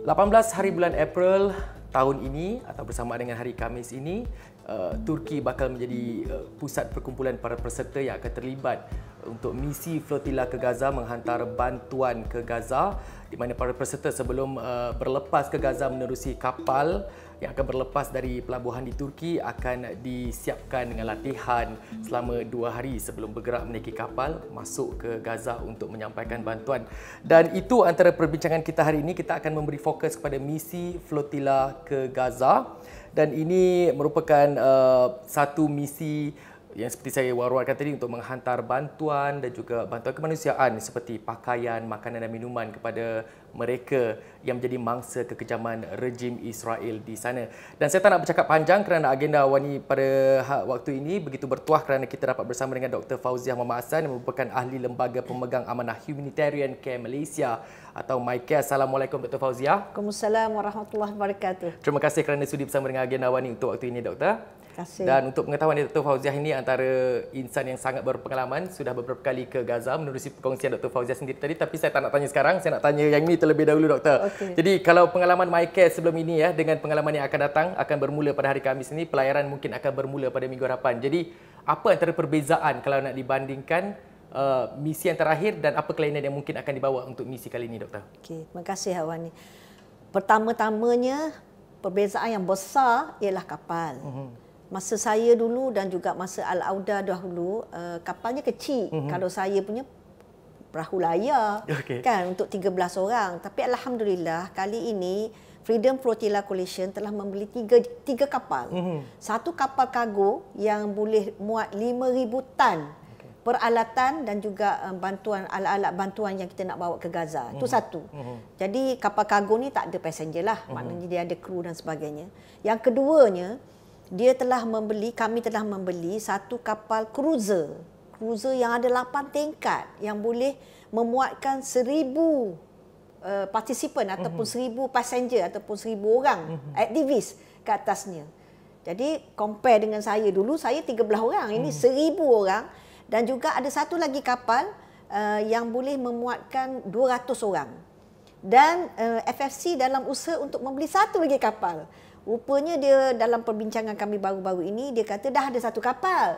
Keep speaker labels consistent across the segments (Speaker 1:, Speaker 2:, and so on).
Speaker 1: 18 hari bulan April tahun ini atau bersamaan dengan hari Khamis ini, Turki bakal menjadi pusat perkumpulan para peserta yang akan terlibat untuk misi flotila ke Gaza menghantar bantuan ke Gaza, di mana para peserta sebelum berlepas ke Gaza menerusi kapal yang akan berlepas dari pelabuhan di Turki akan disiapkan dengan latihan selama 2 hari sebelum bergerak menaiki kapal masuk ke Gaza untuk menyampaikan bantuan. Dan itu antara perbincangan kita hari ini. Kita akan memberi fokus kepada misi flotila ke Gaza, dan ini merupakan satu misi yang seperti saya war-warkan tadi untuk menghantar bantuan dan juga bantuan kemanusiaan seperti pakaian, makanan dan minuman kepada mereka yang menjadi mangsa kekejaman rejim Israel di sana. Dan saya tak nak bercakap panjang kerana agenda Wani pada waktu ini begitu bertuah kerana kita dapat bersama dengan Dr. Fauziah Muhammad Hassan yang merupakan ahli lembaga pemegang amanah Humanitarian Care Malaysia atau MyCare. Assalamualaikum Dr. Fauziah.
Speaker 2: Waalaikumsalam warahmatullahi wabarakatuh.
Speaker 1: Terima kasih kerana sudi bersama dengan agenda Wani untuk waktu ini, Doktor. Dan untuk pengetahuan Dr. Fauziah ini antara insan yang sangat berpengalaman, sudah beberapa kali ke Gaza menerusi perkongsian Dr. Fauziah sendiri tadi, tapi saya tak nak tanya sekarang, saya nak tanya yang ini terlebih dahulu, Doktor. Okay. Jadi kalau pengalaman MyCare sebelum ini ya dengan pengalaman yang akan datang akan bermula pada hari Khamis ini, pelayaran mungkin akan bermula pada minggu hadapan. Jadi apa antara perbezaan kalau nak dibandingkan misi yang terakhir dan apa kelainan yang mungkin akan dibawa untuk misi kali ini, Doktor?
Speaker 2: Okey, terima kasih Awani. Pertama-tamanya perbezaan yang besar ialah kapal. Masa saya dulu dan juga masa Al-Auda dahulu, kapalnya kecil. Kalau saya punya perahu layar, kan, untuk 13 orang. Tapi Alhamdulillah kali ini Freedom Flotilla Coalition telah membeli tiga kapal. Satu kapal kargo yang boleh muat 5,000 tan peralatan dan juga bantuan, alat-alat bantuan yang kita nak bawa ke Gaza. Itu satu. Jadi kapal kargo ni tak ada passenger lah. Maknanya dia ada kru dan sebagainya. Yang keduanya, kami telah membeli satu kapal cruiser yang ada 8 tingkat yang boleh memuatkan 1,000 partisipan ataupun 1,000 passenger ataupun 1,000 orang aktivis ke atasnya. Jadi compare dengan saya dulu, saya 13 orang, ini 1,000 orang, dan juga ada satu lagi kapal yang boleh memuatkan 200 orang. Dan FFC dalam usaha untuk membeli satu lagi kapal. Rupanya dia dalam perbincangan kami baru-baru ini, dia kata dah ada satu kapal.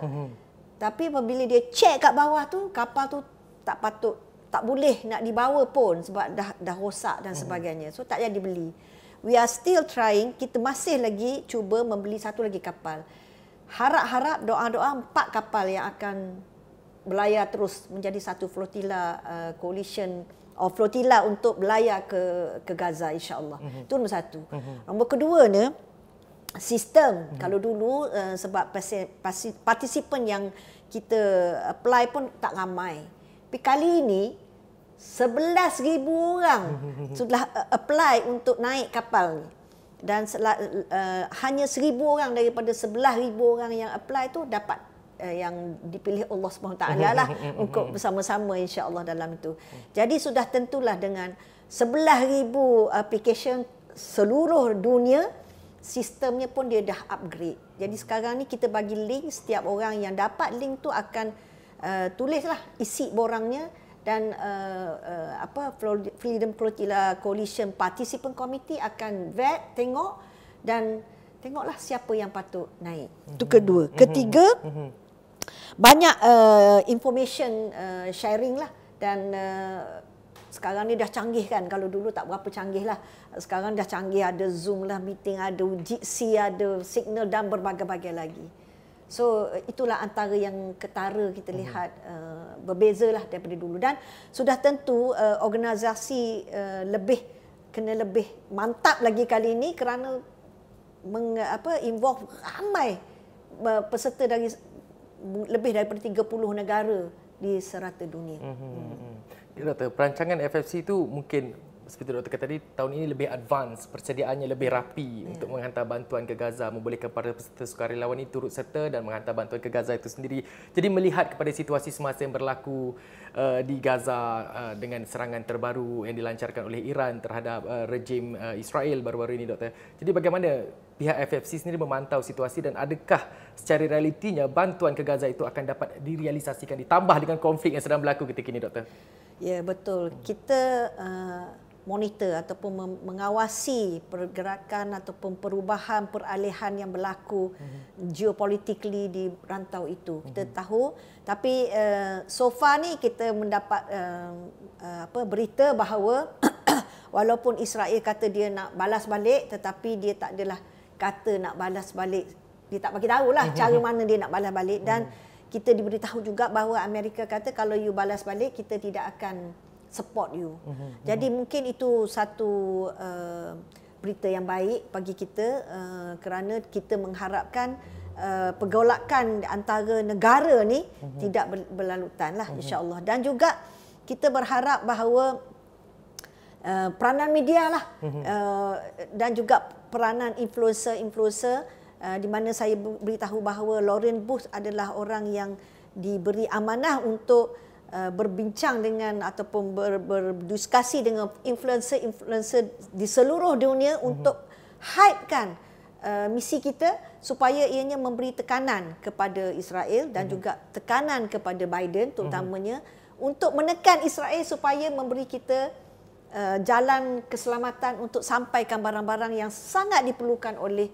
Speaker 2: Tapi apabila dia cek kat bawah tu, kapal tu tak boleh nak dibawa pun sebab dah rosak dan sebagainya. So tak jadi beli. We are still trying, kita masih lagi cuba membeli satu lagi kapal. Harap-harap doa-doa 4 kapal yang akan berlayar terus menjadi satu flotilla coalition flotilla untuk berlayar ke Gaza, insya-Allah. Itu nombor satu. Nombor keduanya, sistem. Kalau dulu sebab partisipan yang kita apply pun tak ramai. Tapi kali ini 11,000 orang sudah apply untuk naik kapal ni. Dan hanya 1,000 orang daripada 11,000 orang yang apply tu dapat yang dipilih Allah SWT lah untuk bersama-sama insya-Allah dalam itu. Jadi sudah tentulah dengan 11,000 application seluruh dunia, sistemnya pun dia dah upgrade. Jadi sekarang ni kita bagi link, setiap orang yang dapat link tu akan tulislah isi borangnya, dan Freedom Flotilla Coalition Participant Committee akan vet, tengok, dan tengoklah siapa yang patut naik. Itu kedua. Ketiga, banyak information sharing lah, dan sekarang ni dah canggih kan. Kalau dulu tak berapa canggih lah, sekarang dah canggih, ada Zoom lah, meeting, ada Jitsi, ada Signal dan berbagai-bagai lagi. So itulah antara yang ketara kita lihat berbezalah daripada dulu. Dan sudah tentu organisasi kena lebih mantap lagi kali ini kerana involve ramai peserta dari lebih daripada 30 negara di serata dunia.
Speaker 1: Doktor, perancangan FFC itu mungkin seperti doktor kata tadi, tahun ini lebih advance, persediaannya lebih rapi untuk menghantar bantuan ke Gaza, membolehkan para peserta sukarelawan ini turut serta dan menghantar bantuan ke Gaza itu sendiri. Jadi melihat kepada situasi semasa yang berlaku di Gaza dengan serangan terbaru yang dilancarkan oleh Iran terhadap rejim Israel baru-baru ini, doktor. Jadi bagaimana pihak FFC sendiri memantau situasi, dan adakah secara realitinya bantuan ke Gaza itu akan dapat direalisasikan ditambah dengan konflik yang sedang berlaku ketika ini, doktor?
Speaker 2: Ya, betul. Kita monitor ataupun mengawasi pergerakan ataupun perubahan peralihan yang berlaku geopolitically di rantau itu. Kita tahu, tapi so far ni kita mendapat berita bahawa walaupun Israel kata dia nak balas balik, tetapi dia tak adalah kata nak balas balik. Dia tak bagi tahulah cara mana dia nak balas balik, dan kita diberitahu juga bahawa Amerika kata kalau you balas balik, kita tidak akan support you. Jadi mungkin itu satu berita yang baik bagi kita, kerana kita mengharapkan pergolakan antara negara ni tidak berlalutan lah, insya-Allah. Dan juga kita berharap bahawa peranan media lah dan juga peranan influencer di mana saya beritahu bahawa Lauren Bush adalah orang yang diberi amanah untuk berbincang dengan ataupun berdiskusi dengan influencer di seluruh dunia untuk hypekan misi kita supaya ianya memberi tekanan kepada Israel dan juga tekanan kepada Biden terutamanya untuk menekan Israel supaya memberi kita jalan keselamatan untuk sampaikan barang-barang yang sangat diperlukan oleh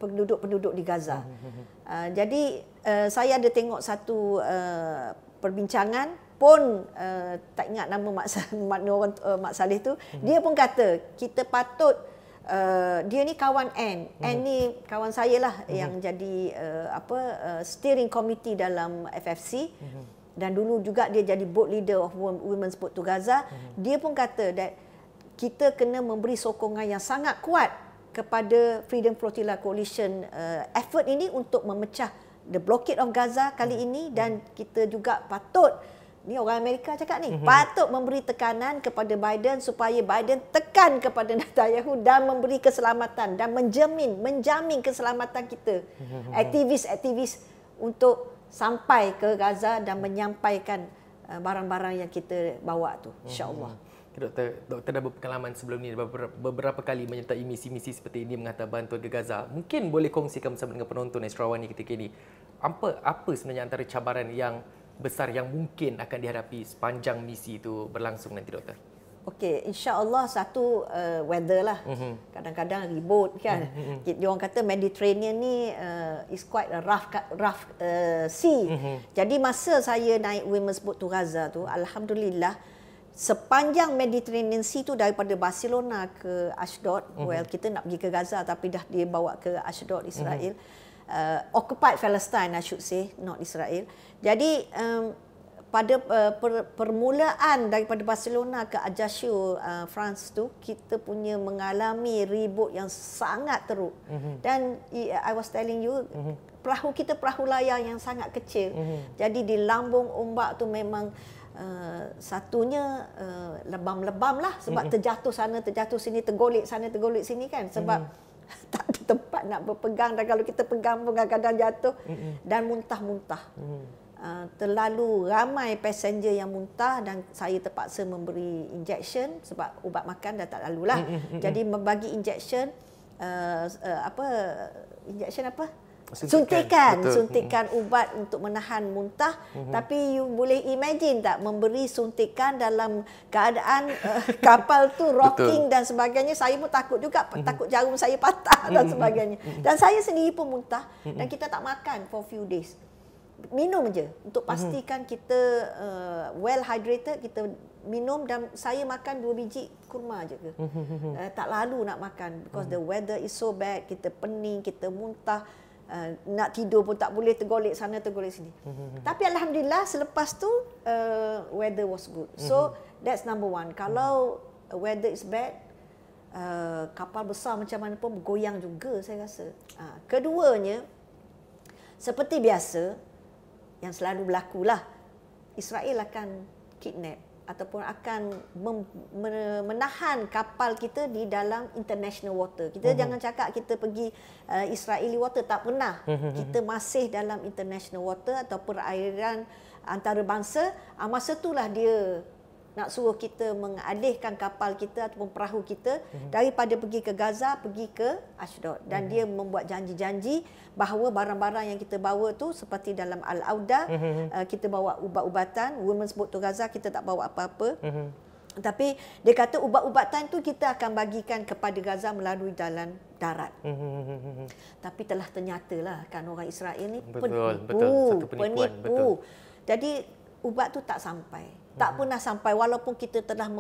Speaker 2: penduduk-penduduk di Gaza. Jadi saya ada tengok satu perbincangan pun tak ingat nama Mak Saleh tu, dia pun kata kita patut dia ni kawan Ann ni kawan saya lah yang jadi steering committee dalam FFC, dan dulu juga dia jadi board leader of Women's Boat to Gaza. Dia pun kata that kita kena memberi sokongan yang sangat kuat kepada Freedom Flotilla Coalition effort ini untuk memecah the blockade of Gaza kali ini, dan kita juga patut, ni orang Amerika cakap ni, patut memberi tekanan kepada Biden supaya Biden tekan kepada Netanyahu dan memberi keselamatan dan menjamin keselamatan kita, aktivis-aktivis, untuk sampai ke Gaza dan menyampaikan barang-barang yang kita bawa tu, insya-Allah.
Speaker 1: Doktor dah berpengalaman sebelum ni beberapa kali menyertai misi-misi seperti ini menghantar bantuan ke Gaza. Mungkin boleh kongsikan bersama dengan penonton Astrawani ketika ini. Apa sebenarnya antara cabaran yang besar yang mungkin akan dihadapi sepanjang misi itu berlangsung nanti, Doktor?
Speaker 2: Okey, insya-Allah satu weather lah. Kadang-kadang ribut kan. Dia orang kata Mediterranean ni is quite a rough sea. Jadi masa saya naik Women's Boat to Gaza tu, alhamdulillah sepanjang Mediterranean Sea tu daripada Barcelona ke Ashdod, well kita nak pergi ke Gaza tapi dah dia bawa ke Ashdod, Israel. Occupied Palestine I should say, not Israel. Jadi pada permulaan daripada Barcelona ke Ajaccio, France tu, kita punya mengalami ribut yang sangat teruk. Dan I was telling you, perahu kita perahu layar yang sangat kecil. Jadi di lambung ombak tu memang satunya lebam-lebam lah, sebab terjatuh sana, terjatuh sini, tergolek sana, tergolek sini kan, sebab tak ada tempat nak berpegang, dan kalau kita pegang pun kadang-kadang jatuh dan muntah-muntah. Terlalu ramai passenger yang muntah dan saya terpaksa memberi injection sebab ubat makan dah tak lalulah. Jadi membagi injection injection apa? Suntikan ubat untuk menahan muntah. Tapi you boleh imagine tak memberi suntikan dalam keadaan kapal tu rocking dan sebagainya. Saya pun takut juga, takut jarum saya patah dan sebagainya. Dan saya sendiri pun muntah dan kita tak makan for few days. Minum je untuk pastikan kita well hydrated, kita minum, dan saya makan 2 biji kurma je ke. Tak lalu nak makan because the weather is so bad, kita pening, kita muntah. Nak tidur pun tak boleh, tergolek sana tergolek sini. Tapi alhamdulillah selepas tu weather was good. So that's number one. Kalau weather is bad, kapal besar macam mana pun bergoyang juga saya rasa. Keduanya, seperti biasa yang selalu berlaku lah, Israel akan kidnap ataupun akan menahan kapal kita di dalam international water. Kita jangan cakap kita pergi Israeli water, tak pernah. Kita masih dalam international water atau perairan antarabangsa. Masa itulah dia nak suruh kita mengalihkan kapal kita ataupun perahu kita daripada pergi ke Gaza, pergi ke Ashdod. Dan dia membuat janji-janji bahawa barang-barang yang kita bawa tu seperti dalam Al-Auda, kita bawa ubat-ubatan. Women's Boat to Gaza kita tak bawa apa-apa. Tapi dia kata ubat-ubatan tu kita akan bagikan kepada Gaza melalui jalan darat. Tapi telah ternyatalah kan orang Israel ni penipu.
Speaker 1: Betul.
Speaker 2: Jadi ubat tu tak sampai. Tak pernah sampai walaupun kita telah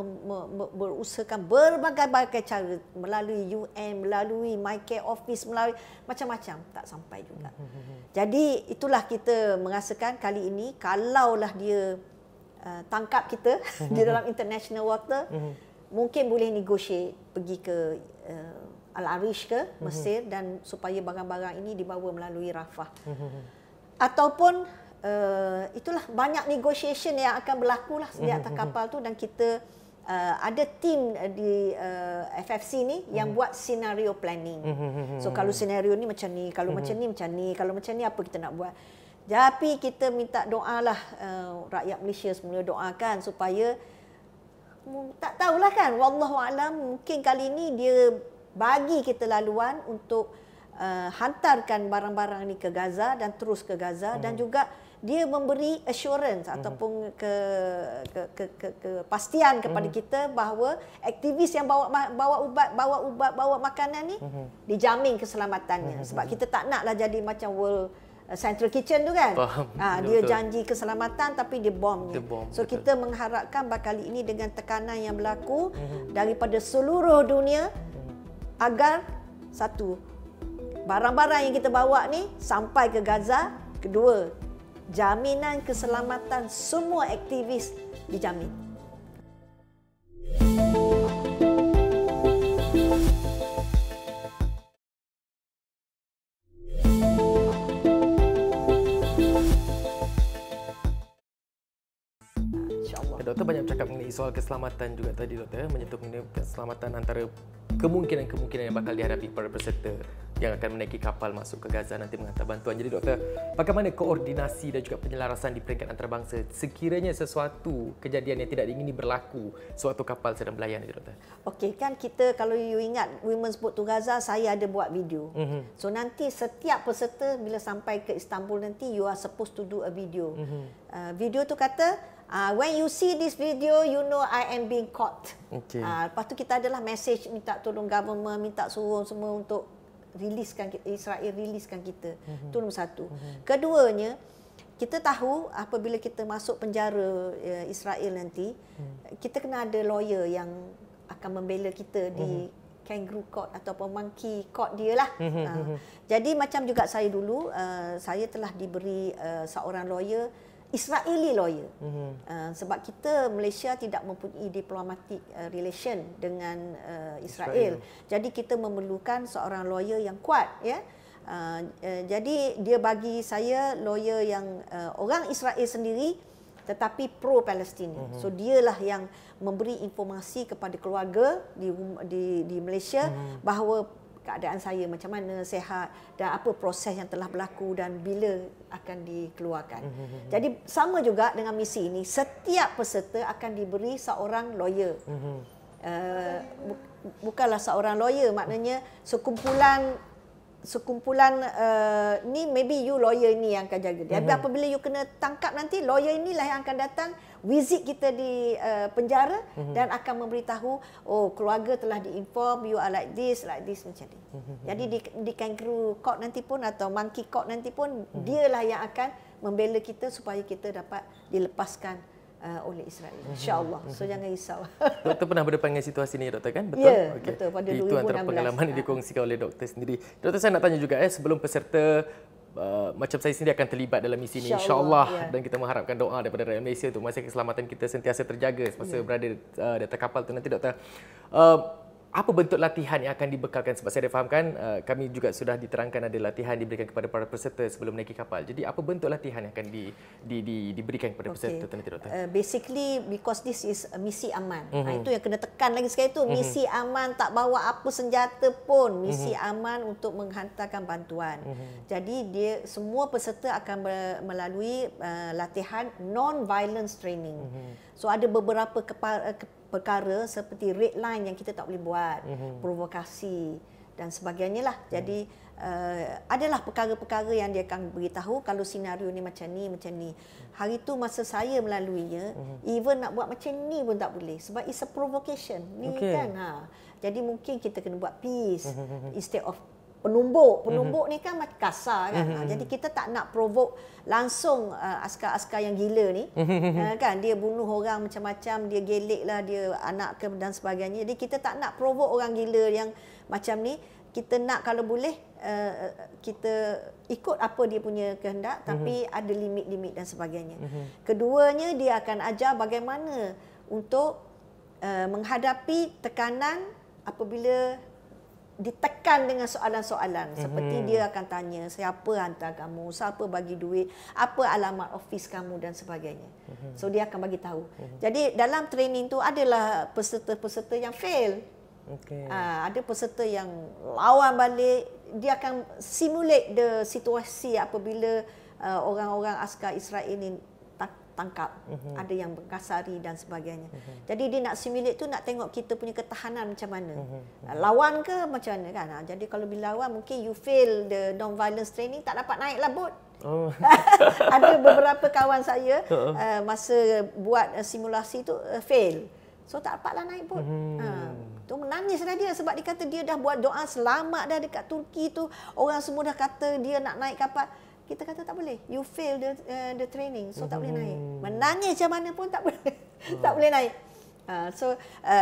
Speaker 2: berusahakan berbagai-bagai cara melalui UN, melalui My Care Office, melalui macam-macam, tak sampai juga. Jadi itulah kita merasakan kali ini kalaulah dia tangkap kita di dalam international water, mungkin boleh negotiate pergi ke Al-Arish ke Mesir dan supaya barang-barang ini dibawa melalui Rafah. Ataupun itulah banyak negotiation yang akan berlaku lah di atas kapal tu, dan kita ada tim di FFC ni yang buat scenario planning. So kalau senario ni macam ni, kalau macam ni macam ni, kalau macam ni apa kita nak buat. Tapi kita minta doalah rakyat Malaysia semua doakan supaya tak tahulah kan, wallahu alam, mungkin kali ni dia bagi kita laluan untuk hantarkan barang-barang ni ke Gaza dan terus ke Gaza, dan juga dia memberi assurance ataupun kepastian kepada kita bahawa aktivis yang bawa ubat, bawa makanan ni dijamin keselamatannya. Sebab kita tak naklah jadi macam World Central Kitchen tu kan. Dia janji keselamatan tapi dia bomnya. So betul. Kita mengharapkan kali ini dengan tekanan yang berlaku daripada seluruh dunia agar satu, barang-barang yang kita bawa ni sampai ke Gaza. Kedua, jaminan keselamatan semua aktivis dijamin.
Speaker 1: Doktor banyak bercakap mengenai soal keselamatan juga tadi, Doktor, menyentuh mengenai keselamatan antara kemungkinan-kemungkinan yang bakal dihadapi para peserta yang akan menaiki kapal masuk ke Gaza nanti menghantar bantuan. Jadi Doktor, bagaimana koordinasi dan juga penyelarasan di peringkat antarabangsa sekiranya sesuatu kejadian yang tidak diingini berlaku sewaktu kapal sedang berlayar, Doktor? Okey,
Speaker 2: kan kita kalau you ingat Women's Boat to Gaza, saya ada buat video. So nanti setiap peserta bila sampai ke Istanbul nanti, you are supposed to do a video. Video tu kata, when you see this video, you know I am being caught. Okay. Lepas tu kita adalah message minta tolong government, minta suruh semua untuk riliskan Israel, riliskan kita. Itu nombor satu. Keduanya, kita tahu apabila kita masuk penjara Israel nanti, kita kena ada lawyer yang akan membela kita di kangaroo court ataupun monkey court dia lah. Jadi macam juga saya dulu, saya telah diberi seorang lawyer, Israeli lawyer. Sebab kita Malaysia tidak mempunyai diplomatic relation dengan Israel. Jadi kita memerlukan seorang lawyer yang kuat, ya. Jadi dia bagi saya lawyer yang orang Israel sendiri tetapi pro Palestin. So dialah yang memberi informasi kepada keluarga di Malaysia bahawa keadaan saya macam mana, sihat dan apa proses yang telah berlaku dan bila akan dikeluarkan. Jadi sama juga dengan misi ini, setiap peserta akan diberi seorang lawyer. Bukanlah seorang lawyer, maknanya sekumpulan ni, maybe you lawyer ni yang akan jaga dia. Apabila you kena tangkap nanti, lawyer inilah yang akan datang visit kita di penjara dan akan memberitahu, oh keluarga telah diinform, you are like this macam ni. Jadi di kangaroo court nanti pun atau monkey court nanti pun, dialah yang akan membela kita supaya kita dapat dilepaskan oleh Israel, insya-Allah. So jangan risau.
Speaker 1: Doktor pernah berdepan dengan situasi ni, Doktor, kan? Betul?
Speaker 2: Ya, okay. Betul. Pada 2016.
Speaker 1: Itu antara pengalaman yang dikongsikan oleh Doktor sendiri. Doktor, saya nak tanya juga, sebelum peserta macam saya sendiri akan terlibat dalam misi ini, insya-Allah, dan kita mengharapkan doa daripada rakyat Malaysia untuk masa keselamatan kita sentiasa terjaga semasa berada di atas kapal tu nanti, Doktor. Apa bentuk latihan yang akan dibekalkan? Sebab saya fahamkan kami juga sudah diterangkan ada latihan diberikan kepada para peserta sebelum menaiki kapal. Jadi apa bentuk latihan yang akan diberikan kepada peserta nanti, Doktor?
Speaker 2: Basically because this is a misi aman. Itu yang kena tekan lagi sekali tu, misi aman, tak bawa apa senjata pun. Misi aman untuk menghantarkan bantuan. Jadi dia semua peserta akan melalui latihan non-violence training. So ada beberapa perkara seperti red line yang kita tak boleh buat, provokasi dan sebagainya lah. Jadi adalah perkara-perkara yang dia akan beritahu kalau senario ni macam ni, macam ni. Hari tu masa saya melaluinya, even nak buat macam ni pun tak boleh sebab it's a provocation. Ni kan. Jadi mungkin kita kena buat peace instead of penumbuk. Penumbuk ni kan macam kasar kan. Jadi kita tak nak provoke langsung askar-askar yang gila ni. Kan dia bunuh orang macam-macam, dia gelek lah, dia anak ke dan sebagainya. Jadi kita tak nak provoke orang gila yang macam ni. Kita nak kalau boleh kita ikut apa dia punya kehendak, tapi ada limit-limit dan sebagainya. Keduanya, dia akan ajar bagaimana untuk menghadapi tekanan apabila ditekan dengan soalan-soalan. Seperti dia akan tanya, siapa hantar kamu, siapa bagi duit, apa alamat office kamu dan sebagainya. So dia akan bagi tahu. Jadi dalam training tu adalah peserta-peserta yang fail. Ada peserta yang lawan balik, dia akan simulate the situasi apabila orang-orang askar Israel ni tangkap, ada yang berkasari dan sebagainya. Jadi dia nak simulate tu, nak tengok kita punya ketahanan macam mana. Lawan ke macam mana kan. Jadi kalau bila lawan, mungkin you fail the non-violence training, tak dapat naiklah bot. Ada beberapa kawan saya masa buat simulasi tu fail. So tak dapatlah naik bot. Tu menangislah dia sebab dia kata dia dah buat doa selamat dah dekat Turki tu. Orang semua dah kata dia nak naik kapal. Kita kata tak boleh. You fail the training, so tak boleh naik. Menangis macam mana pun tak boleh. Tak boleh naik. So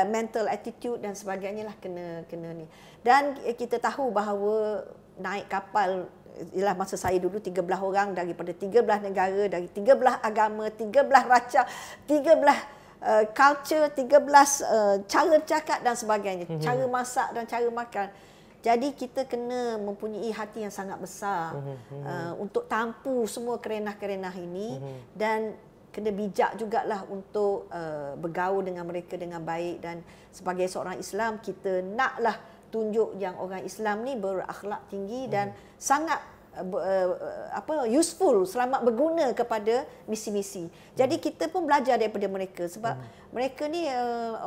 Speaker 2: mental attitude dan sebagainya lah kena ni. Dan kita tahu bahawa naik kapal ialah masa saya dulu 13 orang daripada 13 negara, dari 13 agama, 13 raca, 13 culture, 13 cara cakap dan sebagainya, cara masak dan cara makan. Jadi kita kena mempunyai hati yang sangat besar untuk tampu semua kerenah-kerenah ini, dan kena bijak jugalah untuk bergaul dengan mereka dengan baik. Dan sebagai seorang Islam, kita naklah tunjuk yang orang Islam ni berakhlak tinggi dan sangat useful, selamat berguna kepada misi-misi. Jadi kita pun belajar daripada mereka sebab mereka ni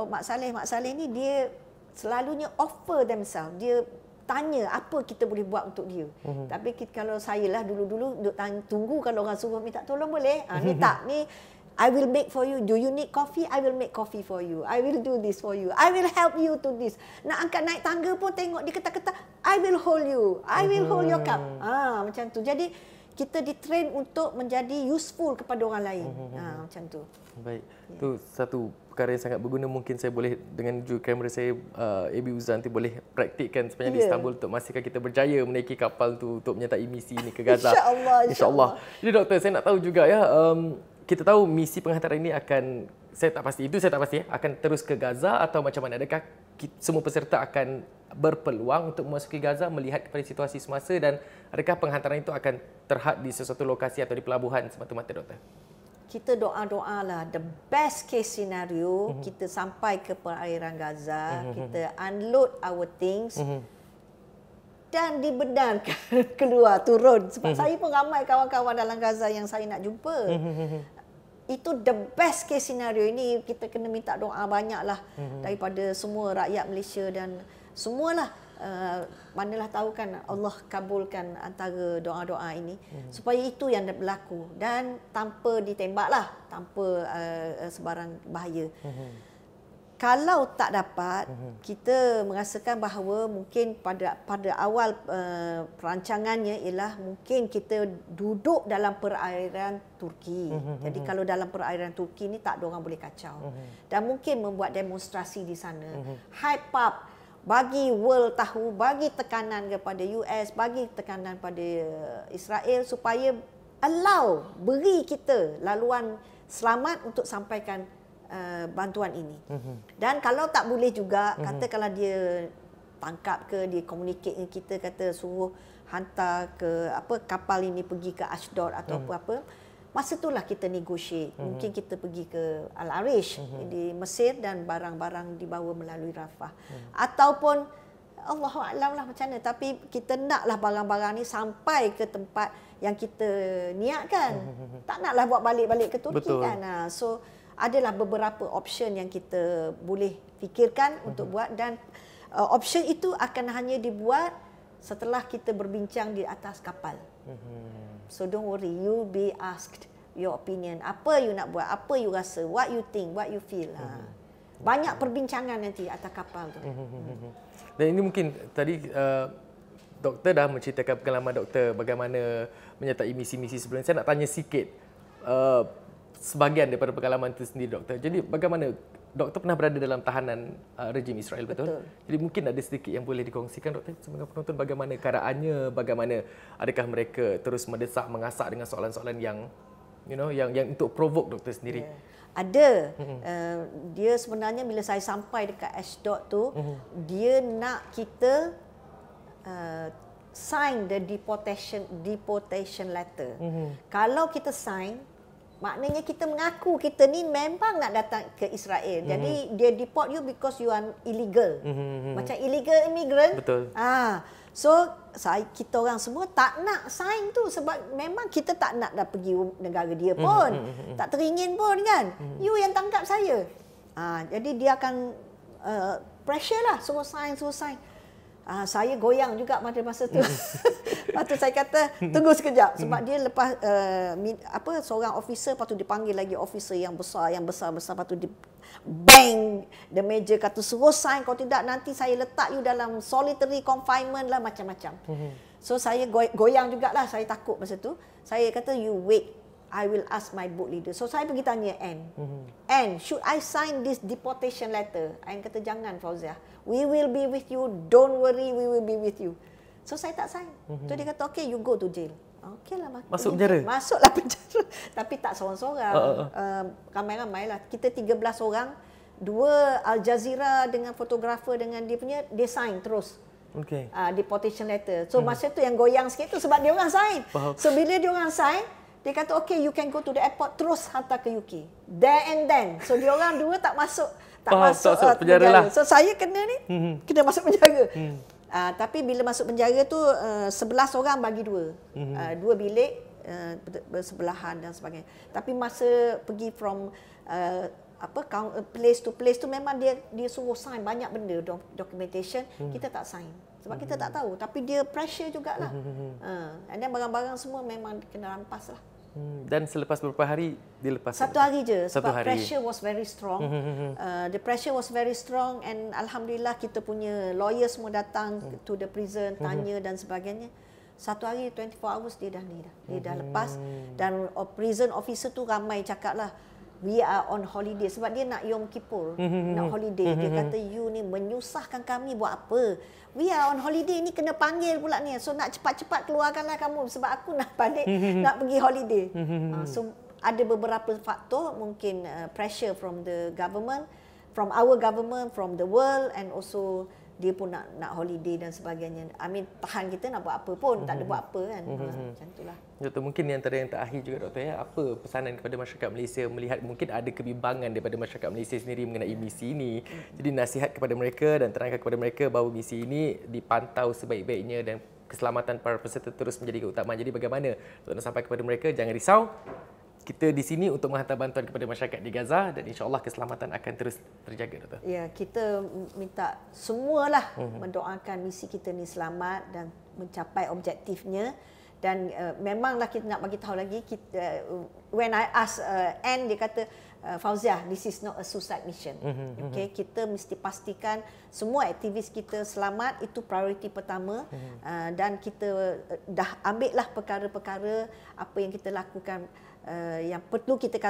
Speaker 2: Mak Saleh ni dia selalunya offer themselves. Dia tanya apa kita boleh buat untuk dia. Tapi kalau saya lah dulu-dulu duk tunggu kalau orang suruh minta tolong boleh. Ni tak, ni I will make for you. Do you need coffee? I will make coffee for you. I will do this for you. I will help you to this. Nak angkat naik tangga pun tengok dia ketak-ketak. I will hold you. I will hold your cup. Macam tu. Jadi kita ditrain untuk menjadi useful kepada orang lain. Macam tu.
Speaker 1: Baik. Itu satu perkara yang sangat berguna. Mungkin saya boleh dengan kamera saya, AB Uzan nanti boleh praktikkan sebenarnya di Istanbul untuk memastikan kita berjaya menaiki kapal tu untuk menyertai misi ini ke Gaza. InsyaAllah. Jadi doktor, saya nak tahu juga ya, kita tahu misi penghantaran ini akan, saya tak pasti akan terus ke Gaza atau macam mana? Adakah semua peserta akan berpeluang untuk memasuki Gaza melihat kepada situasi semasa, dan adakah penghantaran itu akan terhad di sesuatu lokasi atau di pelabuhan semata-mata, doktor?
Speaker 2: Kita doa-doalah the best case scenario, kita sampai ke perairan Gaza, kita unload our things dan dibenarkan keluar, turun. Sebab saya pun ramai kawan-kawan dalam Gaza yang saya nak jumpa. Itu the best case scenario. Ini kita kena minta doa banyaklah daripada semua rakyat Malaysia dan semualah. Manalah tahu kan Allah kabulkan antara doa-doa ini supaya itu yang berlaku dan tanpa ditembaklah, tanpa sebarang bahaya. Kalau tak dapat, kita merasakan bahawa mungkin pada awal perancangannya ialah mungkin kita duduk dalam perairan Turki. Jadi kalau dalam perairan Turki ni tak ada orang boleh kacau. Dan mungkin membuat demonstrasi di sana. Hype up, bagi world tahu, bagi tekanan kepada US, bagi tekanan pada Israel supaya beri kita laluan selamat untuk sampaikan bantuan ini. Dan kalau tak boleh juga, katakanlah dia tangkap ke, dia communicate dengan kita, kata suruh hantar ke kapal ini pergi ke Ashdod atau apa-apa, masa itulah kita negotiate. Mungkin kita pergi ke Al-Arish di Mesir dan barang-barang dibawa melalui Rafah. Ataupun Allahuakbar lah macam mana, tapi kita naklah barang-barang ni sampai ke tempat yang kita niatkan. Tak naklah buat balik-balik ke Turki. Betul. Kan. So adalah beberapa option yang kita boleh fikirkan untuk buat, dan option itu akan hanya dibuat setelah kita berbincang di atas kapal. So don't worry, you'll be asked your opinion. Apa you nak buat, apa you rasa, what you think, what you feel. Banyak perbincangan nanti atas kapal tu.
Speaker 1: Dan ini mungkin tadi doktor dah menceritakan pengalaman doktor bagaimana menyertai misi-misi sebelum. Saya nak tanya sikit sebahagian daripada pengalaman itu sendiri, doktor. Jadi bagaimana doktor pernah berada dalam tahanan rejim Israel, betul? Jadi mungkin ada sedikit yang boleh dikongsikan, doktor, sebagai penonton, bagaimana keadaannya, bagaimana adakah mereka terus mendesak, mengasak dengan soalan-soalan yang yang untuk provoke doktor sendiri?
Speaker 2: Ada. Dia sebenarnya bila saya sampai dekat Ashdod tu, dia nak kita sign the deportation letter. Kalau kita sign, maknanya kita mengaku kita ni memang nak datang ke Israel. Jadi dia deport you because you are illegal. Macam illegal immigrant.
Speaker 1: Betul.
Speaker 2: So kita orang semua tak nak sign tu sebab memang kita tak nak dah pergi negara dia pun. Tak teringin pun kan. You yang tangkap saya. Jadi dia akan pressure lah, suruh sign. Saya goyang juga pada masa tu. Lepas tu saya kata tunggu sekejap sebab dia lepas seorang officer, lepas tu dipanggil lagi officer yang besar, lepas tu di bang the meja, kata suruh sign, kalau tidak nanti saya letak you dalam solitary confinement lah, macam-macam. So saya goyang jugalah, saya takut masa tu. Saya kata you wait, I will ask my board leader. So saya pergi tanya Anne. Anne, should I sign this deportation letter? Anne kata jangan Fauziah. We will be with you. Don't worry, we will be with you. So saya tak sign. So dia kata okay, you go to jail. Okeylah,
Speaker 1: masuk penjara.
Speaker 2: Masuklah penjara. Tapi tak seorang-seorang. Ramai-ramai lah. Kita 13 orang. 2 Al Jazeera dengan fotografer dengan dia sign terus.
Speaker 1: Okay.
Speaker 2: Deportation letter. So masa tu yang goyang sikit tu sebab dia orang sign. So bila dia orang sign, dia kata okay, you can go to the airport, terus hantar ke UK. There and then. So dia orang 2 tak masuk
Speaker 1: penjara lah.
Speaker 2: So saya kena kena masuk penjara. Tapi bila masuk penjara tu 11 orang bagi 2. 2 bilik bersebelahan dan sebagainya. Tapi masa pergi from place to place tu memang dia suruh sign banyak benda, documentation. Kita tak sign sebab kita tak tahu, tapi dia pressure jugalah. And then barang-barang semua memang kena rampas lah.
Speaker 1: Dan selepas beberapa hari dilepas?
Speaker 2: 1 hari je sebab pressure was very strong. The pressure was very strong and alhamdulillah kita punya lawyer semua datang to the prison, tanya dan sebagainya. 1 hari 24 hours dia dah lepas. Dan prison officer tu ramai cakap lah, we are on holiday sebab dia nak Yom Kippur, nak holiday. Dia kata you ni menyusahkan kami buat apa? We are on holiday ni, kena panggil pula ni. So nak cepat-cepat keluarkanlah kamu sebab aku nak balik nak pergi holiday. So ada beberapa faktor, mungkin pressure from the government, from our government, from the world, and also dia pun nak holiday dan sebagainya. I mean, tahan kita nak buat apa pun, tak ada buat apa kan. Macam itulah.
Speaker 1: Doktor, mungkin yang terakhir juga doktor ya, apa pesanan kepada masyarakat Malaysia melihat mungkin ada kebimbangan daripada masyarakat Malaysia sendiri mengenai misi ini. Jadi nasihat kepada mereka dan terangkan kepada mereka bahawa misi ini dipantau sebaik-baiknya dan keselamatan para peserta terus menjadi keutamaan. Jadi bagaimana doktor nak sampai kepada mereka, jangan risau. Kita di sini untuk menghantar bantuan kepada masyarakat di Gaza dan insya-Allah keselamatan akan terus terjaga, doktor. Ya,
Speaker 2: kita minta semualah mendoakan misi kita ni selamat dan mencapai objektifnya. Dan memanglah kita nak bagi tahu lagi, kita when I ask Anne, dia kata Fauziah, this is not a suicide mission. Okay, kita mesti pastikan semua aktivis kita selamat, itu prioriti pertama. Dan kita dah ambillah perkara-perkara apa yang kita lakukan, yang perlu kita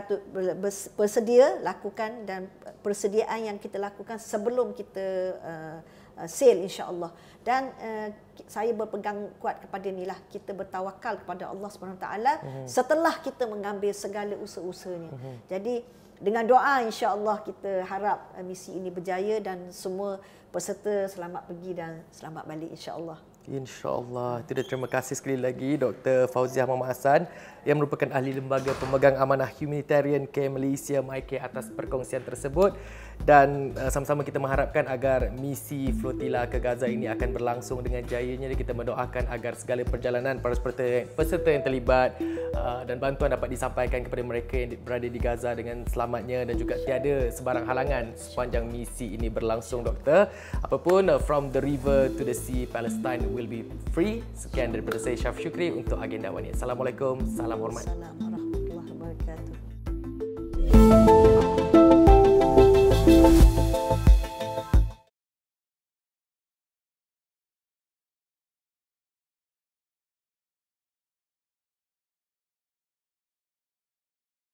Speaker 2: bersedia lakukan, dan persediaan yang kita lakukan sebelum kita sail insya-Allah. Dan saya berpegang kuat kepada inilah, kita bertawakal kepada Allah Subhanahu taala setelah kita mengambil segala usaha-usahanya. Jadi dengan doa insya-Allah kita harap misi ini berjaya dan semua peserta selamat pergi dan selamat balik insya-Allah.
Speaker 1: InsyaAllah. Terima kasih sekali lagi Dr. Fauziah Muhammad Hassan yang merupakan ahli lembaga pemegang amanah Humanitarian Care Malaysia MyCare atas perkongsian tersebut. Dan sama-sama kita mengharapkan agar misi flotila ke Gaza ini akan berlangsung dengan jayanya, dan kita mendoakan agar segala perjalanan para peserta yang terlibat dan bantuan dapat disampaikan kepada mereka yang berada di Gaza dengan selamatnya, dan juga tiada sebarang halangan sepanjang misi ini berlangsung, Doktor. Apapun, from the river to the sea, Palestine will be free. Sekian daripada saya Syaf Syukri untuk agenda awal ini. Assalamualaikum, salam hormat.
Speaker 2: Salam.